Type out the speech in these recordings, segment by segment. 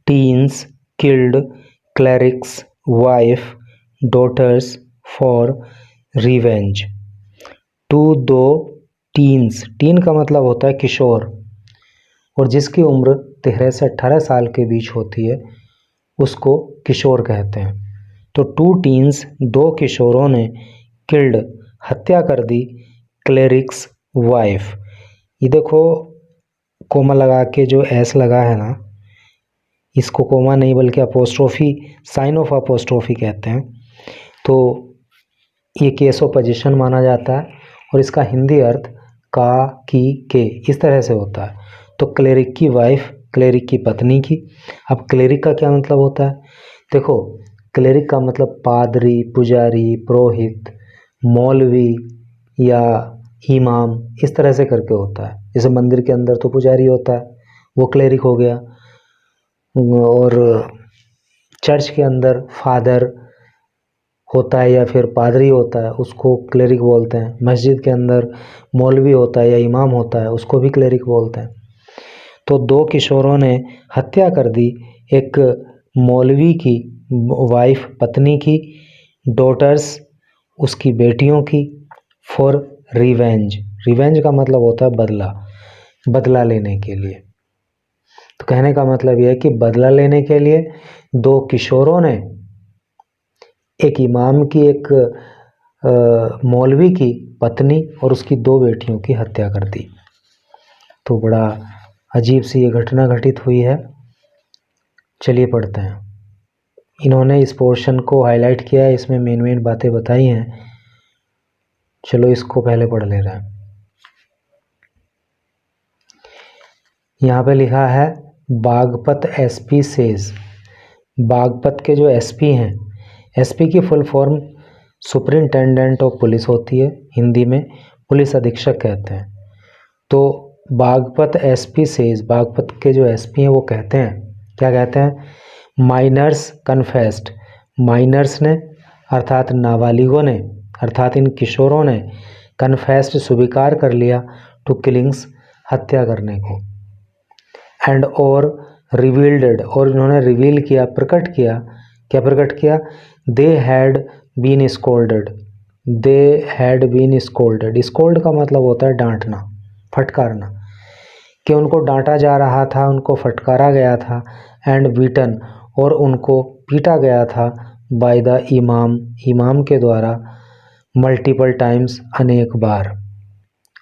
teens killed cleric's wife daughters for revenge। दो teens, tin का मतलब होता है किशोर, और जिसकी उम्र 13 से 18 साल के बीच होती है उसको किशोर कहते हैं। तो 2 टीन्स, 2 किशोरों ने किल्ड, हत्या कर दी, क्लेरिक्स वाइफ। ये देखो कोमा लगा के जो एस लगा है ना, इसको कोमा नहीं बल्कि अपोस्ट्रोफी, साइन ऑफ अपोस्ट्रोफी कहते हैं। तो ये केस ऑफ पोजीशन माना जाता है और इसका हिंदी अर्थ का, की, के इस तरह से होता है। तो क्लेरिक की वाइफ, क्लेरिक की पत्नी की। अब क्लेरिक का क्या मतलब होता है? देखो क्लेरिक का मतलब पादरी, पुजारी, पुरोहित, मौलवी या इमाम, इस तरह से करके होता है। जैसे मंदिर के अंदर तो पुजारी होता है, वो क्लेरिक हो गया, और चर्च के अंदर फादर होता है या फिर पादरी होता है, उसको क्लेरिक बोलते हैं। मस्जिद के अंदर मौलवी होता है या इमाम होता है, उसको भी क्लेरिक बोलते हैं। तो 2 किशोरों ने हत्या कर दी एक मौलवी की वाइफ, पत्नी की, डॉटर्स उसकी बेटियों की, फॉर रिवेंज। रिवेंज का मतलब होता है बदला, बदला लेने के लिए। तो कहने का मतलब यह है कि बदला लेने के लिए 2 किशोरों ने एक इमाम की, एक मौलवी की पत्नी और उसकी 2 बेटियों की हत्या कर दी। तो बड़ा अजीब सी ये घटना घटित हुई है। चलिए पढ़ते हैं। इन्होंने इस पोर्शन को हाईलाइट किया है, इसमें मेन बातें बताई हैं। चलो इसको पहले पढ़ ले रहे हैं। यहाँ पे लिखा है बागपत एसपी सेज। बागपत के जो एसपी हैं, एसपी की full form superintendent of police होती है, हिंदी में पुलिस अधीक्षक कहते हैं। तो बागपत एसपी सेज, बागपत के जो एसपी हैं वो कहते हैं, क्या कहते हैं? माइनर्स कन्फेस्ड, माइनर्स ने अर्थात नाबालिगों ने, अर्थात इन किशोरों ने कन्फेस्ड, स्वीकार कर लिया, टू किलिंग्स, हत्या करने को। एंड और रिवील्ड, और इन्होंने रिवील किया, प्रकट किया, क्या प्रकट किया? They had been scolded, they had been scolded. Scold का मतलब होता है डांटना, फटकारना, कि उनको डांटा जा रहा था, उनको फटकारा गया था। एंड बीटन, और उनको पीटा गया था, बाय द इमाम, इमाम के द्वारा, मल्टीपल टाइम्स, अनेक बार,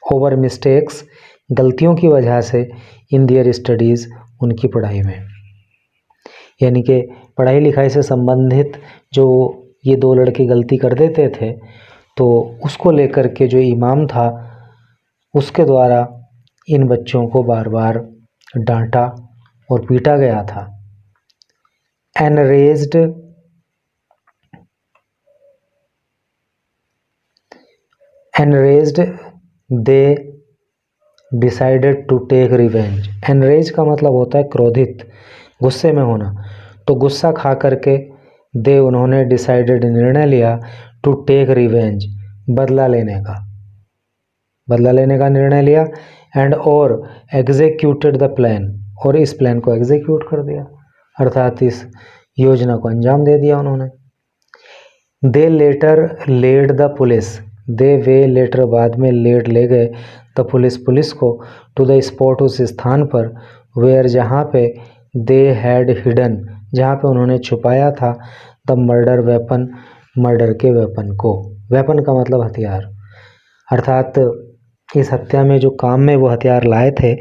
ओवर मिस्टेक्स, गलतियों की वजह से, इन दियर स्टडीज़, उनकी पढ़ाई में। यानी कि पढ़ाई लिखाई से संबंधित जो ये 2 लड़के गलती कर देते थे, तो उसको लेकर के जो इमाम था उसके द्वारा इन बच्चों को बार बार डांटा और पीटा गया था। Enraged, enraged they decided to take revenge. Enrage का मतलब होता है क्रोधित, गुस्से में होना। तो गुस्सा खा करके दे, उन्होंने डिसाइडेड, निर्णय लिया, टू टेक रिवेंज, बदला लेने का, बदला लेने का निर्णय लिया। एंड और एग्जीक्यूटेड द प्लान, और इस प्लान को एग्जीक्यूट कर दिया, अर्थात इस योजना को अंजाम दे दिया उन्होंने। They later led the police, they वे लेटर बाद में लेड ले गए, द पुलिस, पुलिस को, टू द स्पॉट, उस स्थान पर, वेयर जहाँ पे, दे हैड हिडन, जहाँ पे उन्होंने छुपाया था, द मर्डर वेपन, मर्डर के वेपन को। वेपन का मतलब हथियार, अर्थात इस हत्या में जो काम में वो हथियार लाए थे,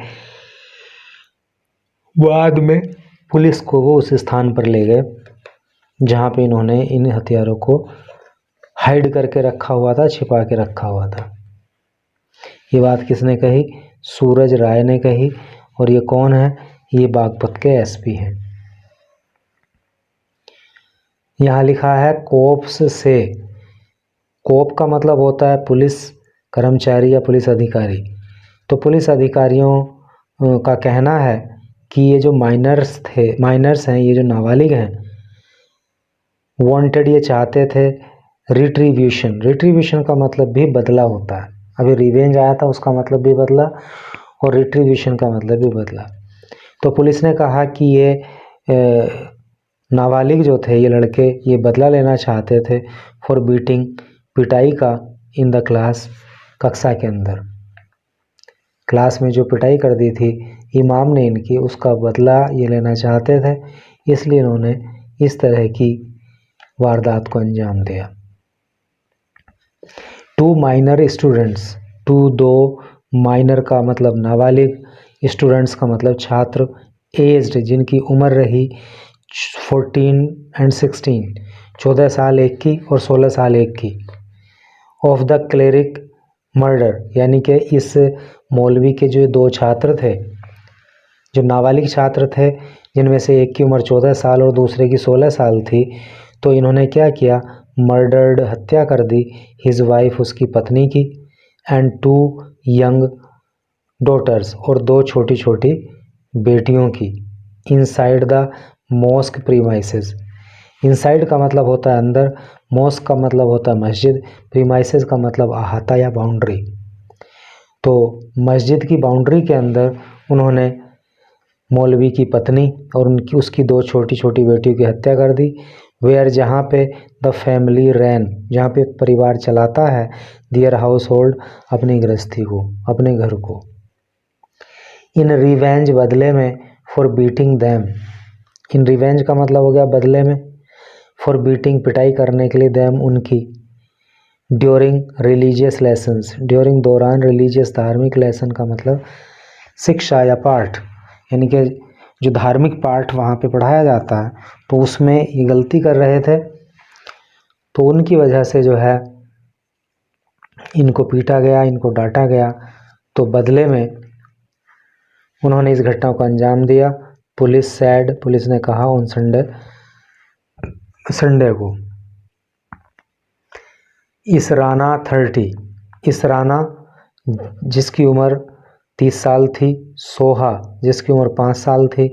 बाद में पुलिस को वो उस स्थान पर ले गए जहाँ पे इन्होंने इन हथियारों को हाइड करके रखा हुआ था, छिपा के रखा हुआ था। ये बात किसने कही? सूरज राय ने कही। और ये कौन है? ये बागपत के एसपी हैं। यहाँ लिखा है कोप्स से। कोप का मतलब होता है पुलिस कर्मचारी या पुलिस अधिकारी। तो पुलिस अधिकारियों का कहना है कि ये जो माइनर्स हैं, ये जो नाबालिग हैं, वांटेड, ये चाहते थे, रिट्रीब्यूशन, रिट्रीब्यूशन का मतलब भी बदला होता है। अभी रिवेंज आया था, उसका मतलब भी बदला, और रिट्रीब्यूशन का मतलब भी बदला। तो पुलिस ने कहा कि ये नाबालिग जो थे, ये लड़के, ये बदला लेना चाहते थे फॉर बीटिंग, पिटाई का, इन द क्लास, कक्षा के अंदर। क्लास में जो पिटाई कर दी थी इमाम ने इनकी, उसका बदला ये लेना चाहते थे, इसलिए इन्होंने इस तरह की वारदात को अंजाम दिया। टू माइनर स्टूडेंट्स, टू दो माइनर का मतलब नाबालिग, स्टूडेंट्स का मतलब छात्र, एज्ड जिनकी उम्र रही 14 and 16, 14 साल एक की और 16 साल एक की, ऑफ द क्लेरिक मर्डर, यानी कि इस मौलवी के जो दो छात्र थे, जो नाबालिग छात्र थे, जिनमें से एक की उम्र 14 साल और दूसरे की 16 साल थी, तो इन्होंने क्या किया, मर्डर्ड, हत्या कर दी, हिज वाइफ, उसकी पत्नी की, एंड टू यंग डॉटर्स, और दो छोटी छोटी बेटियों की, inside the mosque premises. Inside का मतलब होता है अंदर, मॉस्क का मतलब होता है मस्जिद, प्रीमाइसेस का मतलब अहाता या बाउंड्री। तो मस्जिद की बाउंड्री के अंदर उन्होंने मौलवी की पत्नी और उसकी दो छोटी छोटी बेटियों की हत्या कर दी। वेयर, जहाँ पे द फैमिली रैन, जहाँ पे परिवार चलाता है, दियर हाउस होल्ड, अपनी गृहस्थी को, अपने घर को। इन रिवेंज, बदले में, for beating them, in revenge का मतलब हो गया बदले में, फॉर बीटिंग, पिटाई करने के लिए, दैम, उनकी, ड्यूरिंग रिलीजियस लेसन्स, ड्यूरिंग, दौरान, रिलीजियस, धार्मिक, लेसन का मतलब शिक्षा या पाठ, यानी कि जो धार्मिक पाठ वहाँ पे पढ़ाया जाता है, तो उसमें ये गलती कर रहे थे, तो उनकी वजह से जो है इनको पीटा गया, इनको डांटा गया। तो बदले में उन्होंने इस घटना को अंजाम दिया। पुलिस सैड, पुलिस ने कहा, ऑन संडे को। इसराना 30, इसराना जिसकी उम्र 30 साल थी, सोहा जिसकी उम्र 5 साल थी,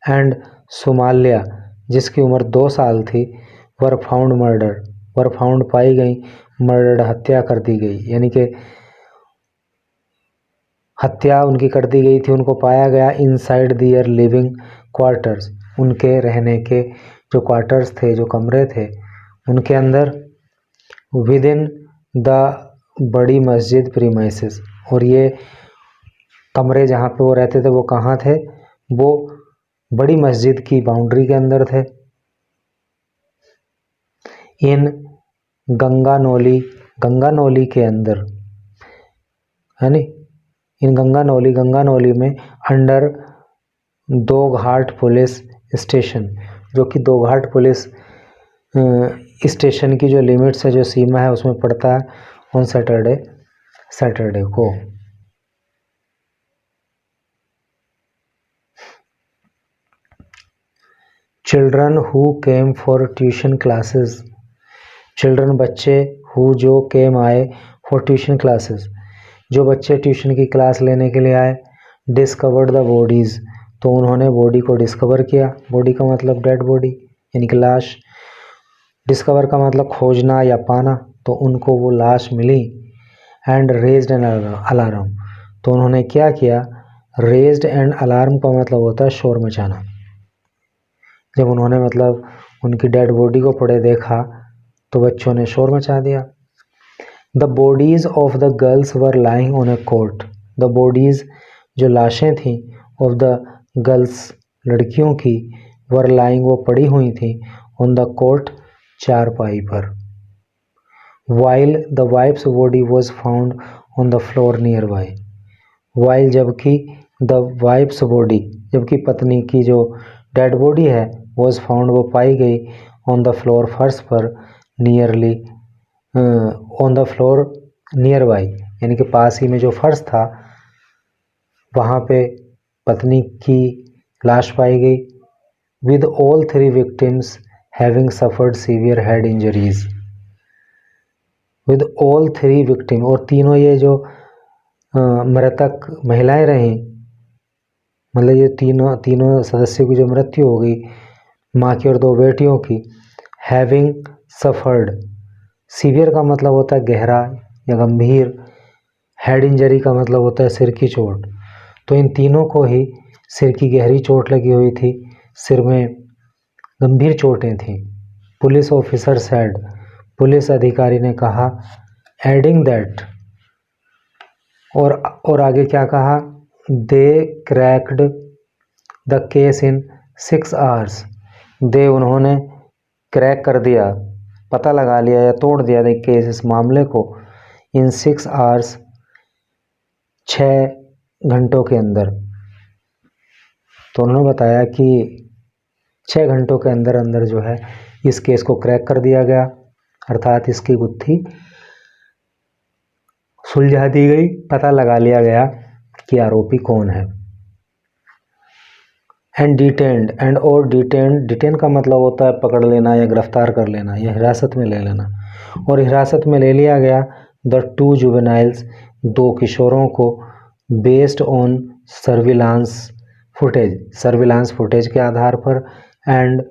एंड सोमालिया जिसकी उम्र 2 साल थी, were found murder, were found पाई गई, मर्डर हत्या कर दी गई, यानी कि हत्या उनकी कर दी गई थी, उनको पाया गया इनसाइड दियर लिविंग क्वार्टर्स, उनके रहने के जो क्वार्टर्स थे, जो कमरे थे, उनके अंदर, विद इन द बड़ी मस्जिद प्रीमाइसेस, और ये कमरे जहाँ पे वो रहते थे वो कहाँ थे, वो बड़ी मस्जिद की बाउंड्री के अंदर थे। इन गंगानौली, गंगानौली के अंदर, है नी, इन गंगानौली, गंगानौली में, अंडर दो घाट पुलिस स्टेशन, जो कि दो घाट पुलिस स्टेशन की जो लिमिट्स है, जो सीमा है, उसमें पड़ता है, ऑन सैटरडे को। Children who came for tuition classes, children बच्चे, हु जो, केम आए, फॉर ट्यूशन क्लासेस जो बच्चे ट्यूशन की क्लास लेने के लिए आए, डिस्कवर्ड द बॉडीज़, तो उन्होंने बॉडी को डिस्कवर किया। बॉडी का मतलब डेड बॉडी, यानी कि लाश। डिस्कवर का मतलब खोजना या पाना, तो उनको वो लाश मिली। एंड रेज्ड एन अलार्म, तो उन्होंने क्या किया, रेज्ड एंड अलार्म का मतलब होता है शोर मचाना। जब उन्होंने मतलब उनकी डेड बॉडी को पड़े देखा तो बच्चों ने शोर मचा दिया। The bodies of the girls were lying on a cot, the bodies जो लाशें थीं, ऑफ द गर्ल्स लड़कियों की, वर लाइंग वो पड़ी हुई थी, ऑन द कोट चारपाई पर। While the wife's body was found on the floor nearby, while जबकि, द वाइफ्स बॉडी जबकि पत्नी की जो डेड बॉडी है, वॉज फाउंड वो पाई गई, ऑन द फ्लोर फर्श पर, nearly on the floor nearby, यानी कि पास ही में जो फर्श था वहाँ पे पत्नी की लाश पाई गई। With all 3 victims having suffered severe head injuries, with all 3 victim, और तीनों ये जो मृतक महिलाएं रहीं, मतलब ये तीनों सदस्यों की जो मृत्यु हो गई, माँ की और 2 बेटियों की, हैविंग सफर्ड, सीवियर का मतलब होता है गहरा या गंभीर, हेड इंजरी का मतलब होता है सिर की चोट, तो इन तीनों को ही सिर की गहरी चोट लगी हुई थी, सिर में गंभीर चोटें थीं। पुलिस ऑफिसर सेड, पुलिस अधिकारी ने कहा, एडिंग दैट, और आगे क्या कहा, they cracked the case in 6 hours, they उन्होंने क्रैक कर दिया, पता लगा लिया या तोड़ दिया द केस इस मामले को, इन 6 आवर्स 6 घंटों के अंदर। तो उन्होंने बताया कि 6 घंटों के अंदर अंदर जो है इस केस को क्रैक कर दिया गया, अर्थात इसकी गुत्थी सुलझा दी गई, पता लगा लिया गया कि आरोपी कौन है। एंड डिटेन्ड, एंड और डिटेन्ड, डिटेन का मतलब होता है पकड़ लेना या गिरफ्तार कर लेना या हिरासत में ले लेना, और हिरासत में ले लिया गया द 2 जुवेनाइल्स, 2 किशोरों को, based on surveillance footage, surveillance footage के आधार पर, एंड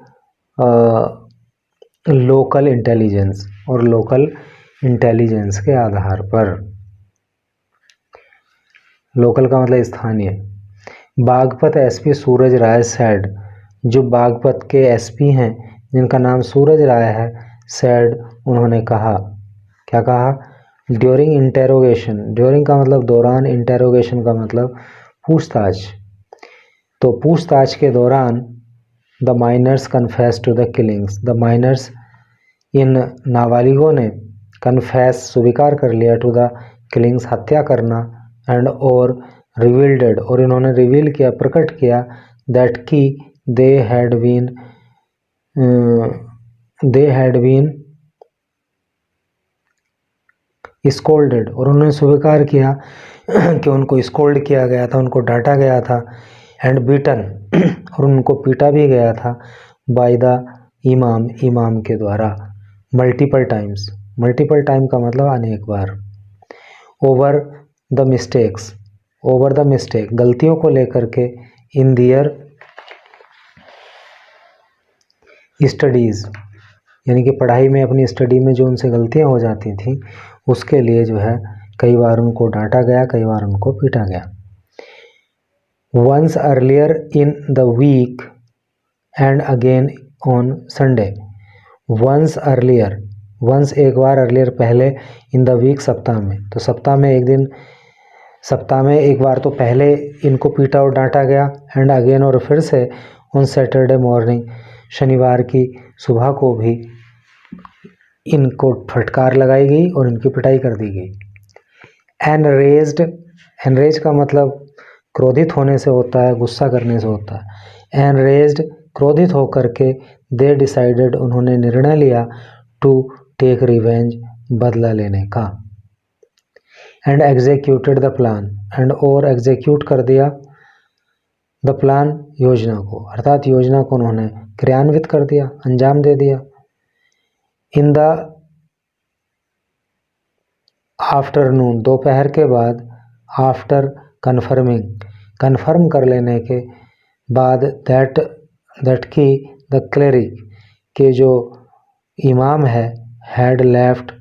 लोकल इंटेलिजेंस, और लोकल इंटेलिजेंस के आधार पर। लोकल का मतलब स्थानीय। बागपत एसपी सूरज राय सैड, जो बागपत के एसपी हैं जिनका नाम सूरज राय है, सैड उन्होंने कहा, क्या कहा, ड्यूरिंग इंटेरोगेशन, ड्यूरिंग का मतलब दौरान, इंटेरोगेशन का मतलब पूछताछ, तो पूछताछ के दौरान the minors confess to the killings, the minors, इन नाबालिगों ने कन्फेस स्वीकार कर लिया, टू द किलिंग्स, हत्या करना, एंड और रिवील्ड, और इन्होंने रिवील किया, प्रकट किया, दैट की दे हैड बीन स्कोल्डेड, और उन्होंने स्वीकार किया कि उनको स्कोल्ड किया गया था, उनको डांटा गया था, एंड बीटन, और उनको पीटा भी गया था, बाय द इमाम, इमाम के द्वारा, मल्टीपल टाइम्स, मल्टीपल टाइम का मतलब अनेक बार, over the mistakes, over the mistake, गलतियों को लेकर के, इन दियर स्टडीज़, यानी कि पढ़ाई में, अपनी स्टडी में जो उनसे गलतियां हो जाती थी उसके लिए जो है कई बार उनको डांटा गया, कई बार उनको पीटा गया। Once earlier in the week and again on Sunday, once earlier, once एक बार, अर्लियर पहले, इन द वीक सप्ताह में, तो सप्ताह में एक दिन, सप्ताह में एक बार तो पहले इनको पीटा और डांटा गया, एंड अगेन, और फिर से, ऑन सैटरडे मॉर्निंग, शनिवार की सुबह को भी इनको फटकार लगाई गई और इनकी पिटाई कर दी गई। एनरेज्ड, एनरेज का मतलब क्रोधित होने से होता है, गुस्सा करने से होता है। एनरेज्ड, क्रोधित होकर के, दे डिसाइडेड, उन्होंने निर्णय लिया, टू टेक रिवेंज, बदला लेने का, and executed the plan, and और एग्जीक्यूट कर दिया, द प्लान, योजना को, अर्थात योजना को उन्होंने क्रियान्वित कर दिया, अंजाम दे दिया। इन द आफ्टरनून, दोपहर के बाद, आफ्टर कन्फर्मिंग, कन्फर्म कर लेने के बाद, दैट की द क्लेरिक, के जो इमाम है, हैड लेफ्ट,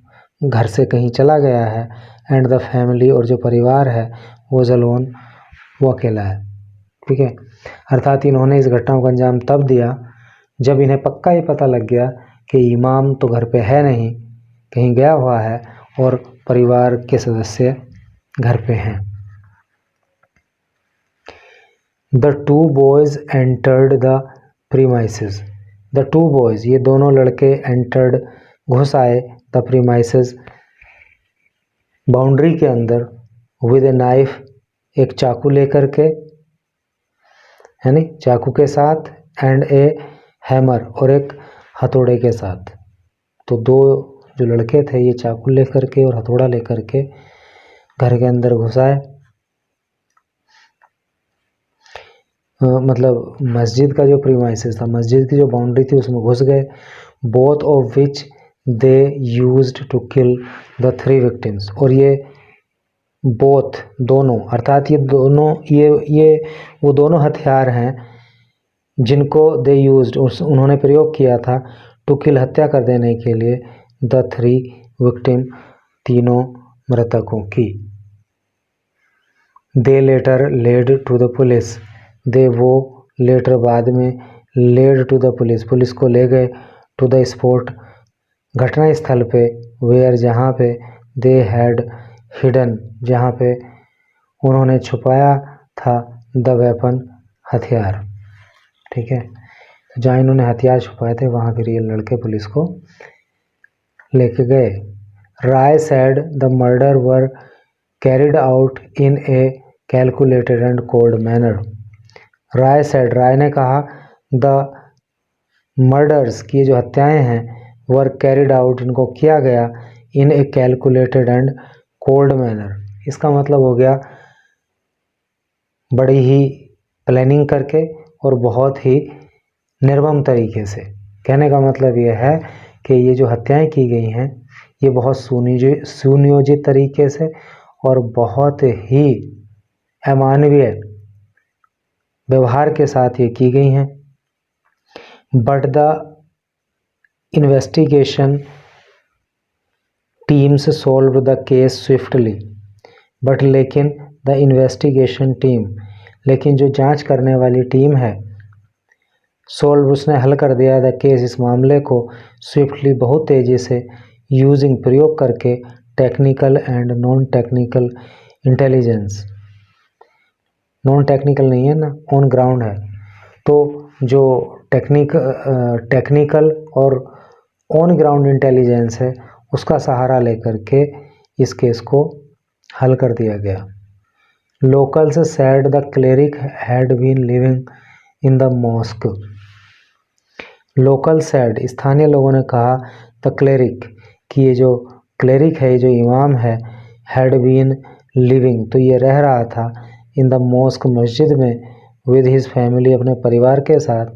घर से कहीं चला गया है, एंड द फैमिली, और जो परिवार है, वो अलोन, वो अकेला है, ठीक है। अर्थात इन्होंने इस घटना को अंजाम तब दिया जब इन्हें पक्का ही पता लग गया कि इमाम तो घर पे है नहीं, कहीं गया हुआ है, और परिवार के सदस्य घर पे हैं। The 2 boys entered the premises, the 2 boys, ये दोनों लड़के, एंटर्ड, घुस आए, द प्रीमाइसेस, बाउंड्री के अंदर, विद ए नाइफ, एक चाकू लेकर के, यानी चाकू के साथ, एंड ए हैमर, और एक हथौड़े के साथ। तो 2 जो लड़के थे ये चाकू लेकर के और हथौड़ा लेकर के घर के अंदर घुस आए, मतलब मस्जिद का जो प्रीमाइसेस था, मस्जिद की जो बाउंड्री थी उसमें घुस गए। Both of which they used to kill the 3 victims, और ये बोथ, दोनों, अर्थात ये दोनों, ये वो दोनों हथियार हैं जिनको दे यूज्ड, उन्होंने प्रयोग किया था, टू किल, हत्या कर देने के लिए, द 3 विक्टिम, तीनों मृतकों की। They later led to the police, they वो लेटर बाद में led to the police, police को ले गए टू द स्पॉट, घटना स्थल पे, वेयर जहाँ पे, दे हैड हिडन जहाँ पे उन्होंने छुपाया था, द वेपन हथियार। ठीक है, जहाँ इन्होंने हथियार छुपाए थे वहाँ फिर ये लड़के पुलिस को लेके गए। Rai said the murder were carried out in a calculated and cold manner. Rai said, Rai ने कहा, द मर्डर्स की जो हत्याएं हैं, वर कैरिड आउट इनको किया गया, इन a calculated and cold manner, इसका मतलब हो गया बड़ी ही प्लानिंग करके और बहुत ही निर्मम तरीके से। कहने का मतलब यह है कि ये जो हत्याएं की गई हैं ये बहुत सुनियोजित तरीके से और बहुत ही अमानवीय व्यवहार के साथ ये की गई हैं। But the investigation teams solve the case swiftly, but लेकिन द इन्वेस्टिगेशन टीम, लेकिन जो जांच करने वाली टीम है, सॉल्व उसने हल कर दिया द केस इस मामले को, स्विफ्टली बहुत तेज़ी से, यूजिंग प्रयोग करके, technical and non technical intelligence, non technical नहीं है ना, ऑन ग्राउंड है, तो जो टेक्निकल और ऑन ग्राउंड इंटेलिजेंस है उसका सहारा लेकर के इस केस को हल कर दिया गया। Locals said the cleric had been living in the mosque. Local said, स्थानीय लोगों ने कहा, द क्लेरिक, कि ये जो क्लेरिक है, ये जो इमाम है, हैड बीन लिविंग, तो ये रह रहा था, इन द मॉस्क, मस्जिद में, विद हिज फैमिली, अपने परिवार के साथ,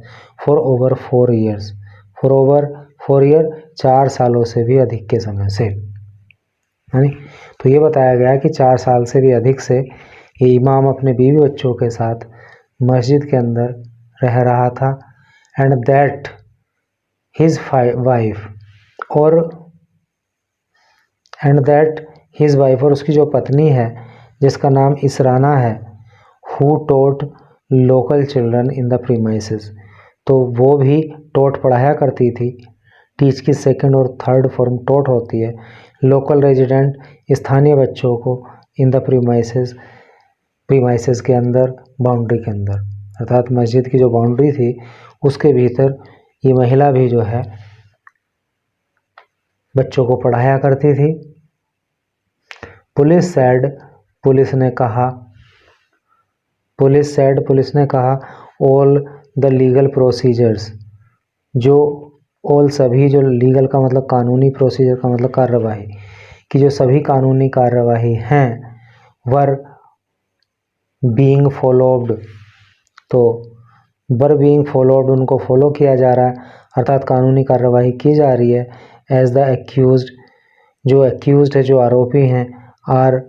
for over 4 years, for over 4 year, 4 सालों से भी अधिक के समय से, यानी तो ये बताया गया कि 4 साल से भी अधिक से ये इमाम अपने बीवी बच्चों के साथ मस्जिद के अंदर रह रहा था। एंड दैट हिज वाइफ, और और उसकी जो पत्नी है जिसका नाम इसराना है, who taught local children in the premises, तो वो भी टोट पढ़ाया करती थी। टीच की सेकंड और थर्ड फॉर्म टोट होती है। लोकल रेजिडेंट, स्थानीय बच्चों को, इन द प्रीमाइसेस के अंदर, बाउंड्री के अंदर, अर्थात मस्जिद की जो बाउंड्री थी उसके भीतर ये महिला भी जो है बच्चों को पढ़ाया करती थी। पुलिस सेड, पुलिस ने कहा, ऑल द लीगल प्रोसीजर्स, जो ऑल सभी, जो लीगल का मतलब कानूनी, प्रोसीजर का मतलब कार्यवाही, कि जो सभी कानूनी कार्यवाही हैं, वर बीइंग फॉलोड, तो वर बीइंग फॉलोड, उनको फॉलो किया जा रहा है, अर्थात कानूनी कार्यवाही की जा रही है। एज द एक्यूज्ड, जो एक्यूज्ड है, जो आरोपी हैं, आर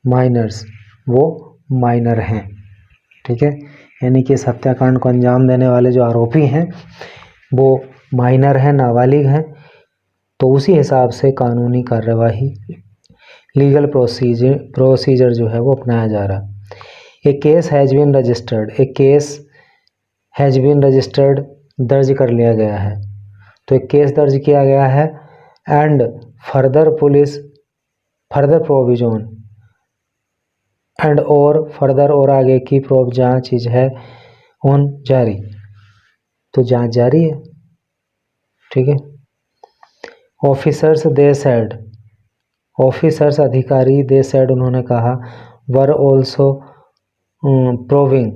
माइनर्स, वो माइनर हैं। ठीक है, यानी कि इस हत्याकांड को अंजाम देने वाले जो आरोपी हैं वो माइनर हैं, नाबालिग हैं, तो उसी हिसाब से कानूनी कार्यवाही, लीगल प्रोसीजर जो है वो अपनाया जा रहा है। A case has been registered, a case has been registered, दर्ज कर लिया गया है, तो एक केस दर्ज किया गया है। एंड फर्दर प्रोविजन, एंड और फर्दर, और आगे की प्रोब जांच चीज है, ऑन जारी, तो जांच जारी है। ठीक है। ऑफिसर्स दे सेड, ऑफिसर्स अधिकारी, दे सेड उन्होंने कहा, वर ऑल्सो प्रोविंग,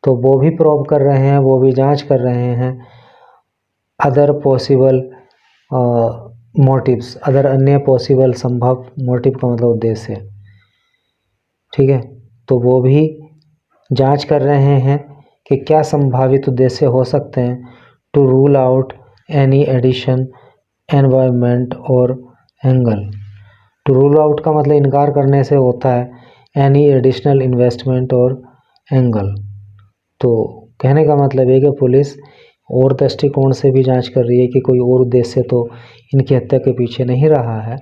तो वो भी प्रोब कर रहे हैं, वो भी जांच कर रहे हैं, अदर पॉसिबल मोटिव्स, अदर अन्य पॉसिबल संभव, मोटिव का मतलब उद्देश्य। ठीक है, तो वो भी जांच कर रहे हैं कि क्या संभावित उद्देश्य हो सकते हैं, to rule out any addition, environment और एंगल। टू रूल आउट का मतलब इनकार करने से होता है, एनी एडिशनल इन्वेस्टमेंट और एंगल, तो कहने का मतलब है कि पुलिस और दृष्टिकोण से भी जांच कर रही है कि कोई और उद्देश्य तो इनकी हत्या के पीछे नहीं रहा है।